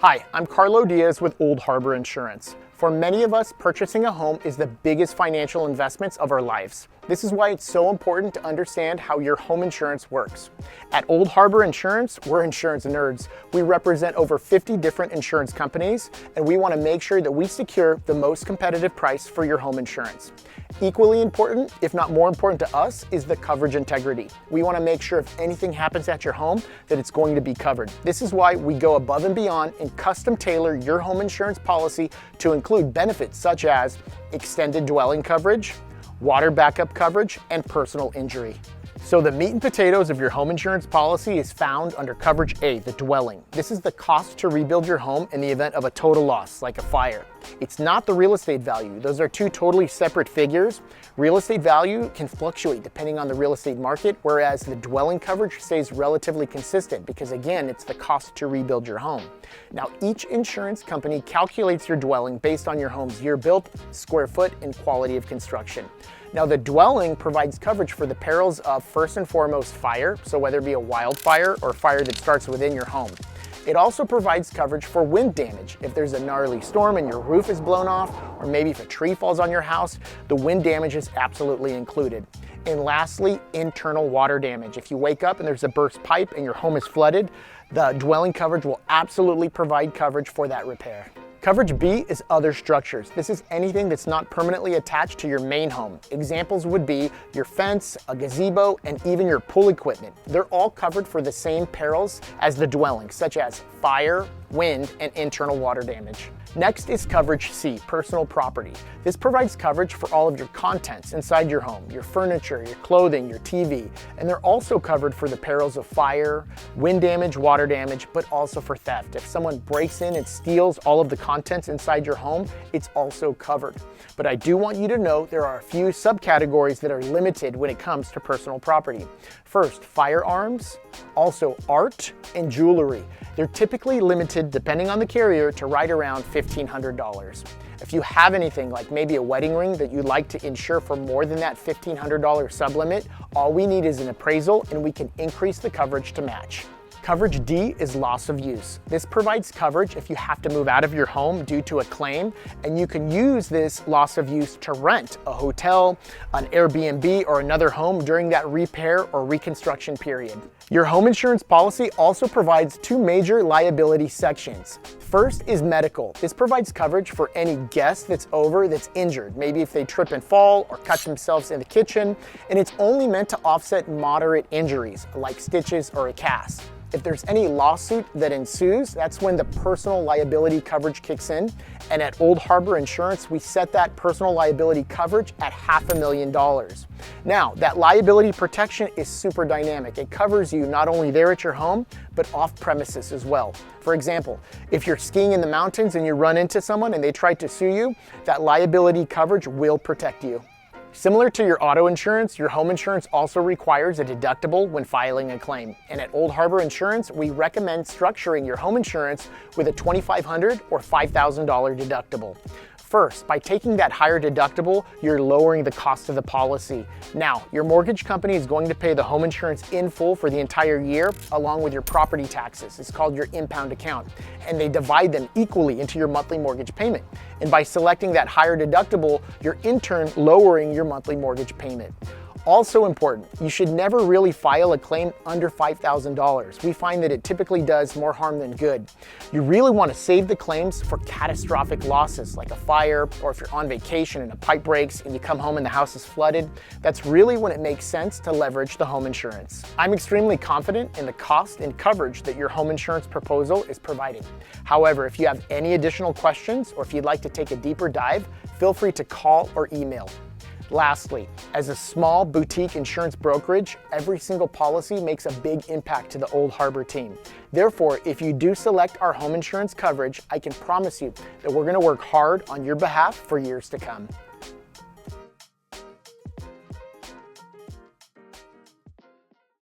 Hi, I'm Carlo Diaz with Old Harbor Insurance. For many of us, purchasing a home is the biggest financial investments of our lives. This is why it's so important to understand how your home insurance works. At Old Harbor Insurance, we're insurance nerds. We represent over 50 different insurance companies, and we want to make sure that we secure the most competitive price for your home insurance. Equally important, if not more important to us, is the coverage integrity. We want to make sure if anything happens at your home, that it's going to be covered. This is why we go above and beyond and custom tailor your home insurance policy to include benefits such as extended dwelling coverage, water backup coverage, and personal injury. So the meat and potatoes of your home insurance policy is found under Coverage A, the dwelling. This is the cost to rebuild your home in the event of a total loss, like a fire. It's not the real estate value. Those are two totally separate figures. Real estate value can fluctuate depending on the real estate market, whereas the dwelling coverage stays relatively consistent because, again, it's the cost to rebuild your home. Now, each insurance company calculates your dwelling based on your home's year built, square foot, and quality of construction. Now, the dwelling provides coverage for the perils of, first and foremost, fire, so whether it be a wildfire or fire that starts within your home. It also provides coverage for wind damage. If there's a gnarly storm and your roof is blown off, or maybe if a tree falls on your house, the wind damage is absolutely included. And lastly, internal water damage. If you wake up and there's a burst pipe and your home is flooded, the dwelling coverage will absolutely provide coverage for that repair. Coverage B is other structures. This is anything that's not permanently attached to your main home. Examples would be your fence, a gazebo, and even your pool equipment. They're all covered for the same perils as the dwelling, such as fire, wind, and internal water damage. Next is Coverage C, personal property. This provides coverage for all of your contents inside your home, your furniture, your clothing, your TV, and they're also covered for the perils of fire, wind damage, water damage, but also for theft. If someone breaks in and steals all of the contents inside your home, it's also covered. But I do want you to know there are a few subcategories that are limited when it comes to personal property. First, firearms, also art and jewelry. They're typically limited, depending on the carrier, to right around $1,500. If you have anything like maybe a wedding ring that you'd like to insure for more than that $1,500 sublimit, all we need is an appraisal and we can increase the coverage to match. Coverage D is loss of use. This provides coverage if you have to move out of your home due to a claim, and you can use this loss of use to rent a hotel, an Airbnb, or another home during that repair or reconstruction period. Your home insurance policy also provides two major liability sections. First is medical. This provides coverage for any guest that's injured, maybe if they trip and fall or cut themselves in the kitchen, and it's only meant to offset moderate injuries like stitches or a cast. If there's any lawsuit that ensues, that's when the personal liability coverage kicks in. And at Old Harbor Insurance, we set that personal liability coverage at $500,000. Now, that liability protection is super dynamic. It covers you not only there at your home, but off premises as well. For example, if you're skiing in the mountains and you run into someone and they try to sue you, that liability coverage will protect you. Similar to your auto insurance, your home insurance also requires a deductible when filing a claim. And at Old Harbor Insurance, we recommend structuring your home insurance with a $2,500 or $5,000 deductible. First, by taking that higher deductible, you're lowering the cost of the policy. Now, your mortgage company is going to pay the home insurance in full for the entire year, along with your property taxes. It's called your impound account, and they divide them equally into your monthly mortgage payment. And by selecting that higher deductible, you're in turn lowering your monthly mortgage payment. Also important, you should never really file a claim under $5,000. We find that it typically does more harm than good. You really want to save the claims for catastrophic losses like a fire, or if you're on vacation and a pipe breaks and you come home and the house is flooded. That's really when it makes sense to leverage the home insurance. I'm extremely confident in the cost and coverage that your home insurance proposal is providing. However, if you have any additional questions or if you'd like to take a deeper dive, feel free to call or email. Lastly, as a small boutique insurance brokerage, every single policy makes a big impact to the Old Harbor team. Therefore, if you do select our home insurance coverage, I can promise you that we're going to work hard on your behalf for years to come.